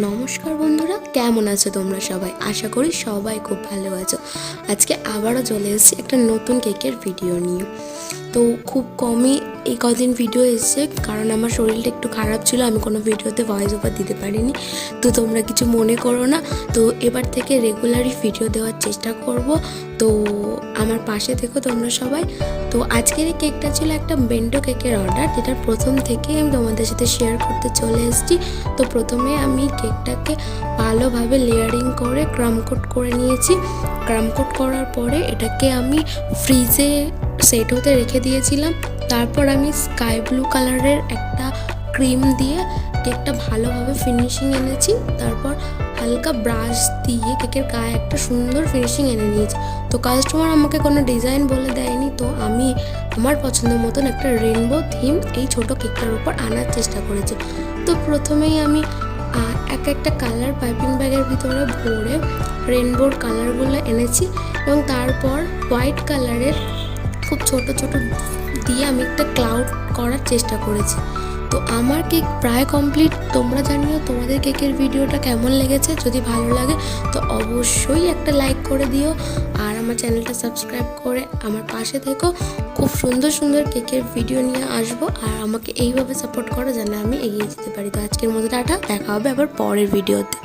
নমস্কার বন্ধুরা, কেমন আছো তোমরা সবাই? আশা করি সবাই খুব ভালো আছো। আজকে আবারও চলে এসেছি একটা নতুন কেকের ভিডিও নিয়ে। তো খুব কমই এই কদিন ভিডিও এসেছে, কারণ আমার শরীরটা একটু খারাপ ছিল, আমি কোনো ভিডিওতে ভয়েস ওভার দিতে পারিনি। তো তোমরা কিছু মনে করো না। তো এবার থেকে রেগুলারই ভিডিও দেওয়ার চেষ্টা করব। তো আমার পাশে থেকো তোমরা সবাই। তো আজকের এই কেকটা ছিল একটা বেন্টো কেকের অর্ডার, যেটা প্রথম থেকেই আমি তোমাদের সাথে শেয়ার করতে চলে এসেছি। তো প্রথমে আমি কেকটাকে ভালোভাবে লেয়ারিং করে ক্রাম কোট করে নিয়েছি। ক্রাম কোট করার পরে এটাকে আমি ফ্রিজে সেট হতে রেখে দিয়েছিলাম। তারপর আমি স্কাই ব্লু কালারের একটা ক্রিম দিয়ে কেকটা ভালোভাবে ফিনিশিং এনেছি। তারপর হালকা ব্রাশ দিয়ে কেকের গায়ে একটা সুন্দর ফিনিশিং এনে নিয়েছি। তো কাস্টমার আমাকে কোনো ডিজাইন বলে দেয়নি, তো আমি আমার পছন্দ মতন একটা রেনবো থিম এই ছোট কেকটার উপর আনার চেষ্টা করেছি। তো প্রথমেই আমি একটা কালার পাইপিং ব্যাগের ভিতরে ভরে রেনবোর কালারগুলো এনেছি এবং তারপর হোয়াইট কালারের খুব ছোট ছোট দিয়ে আমি একটা ক্লাউড করার চেষ্টা করেছি। তো আমার কেক প্রায় কমপ্লিট। তোমরা জানিও তোমাদের কেকের ভিডিওটা কেমন লেগেছে। যদি ভালো লাগে তো অবশ্যই একটা লাইক করে দিও, আর আমার চ্যানেলটা সাবস্ক্রাইব করে আমার পাশে থেকো। খুব সুন্দর সুন্দর কেকের ভিডিও নিয়ে আসবো, আর আমাকে এইভাবে সাপোর্ট করো যেন আমি এগিয়ে যেতে পারি। তো আজকের মতো টাটা, দেখা হবে আবার পরের ভিডিওতে।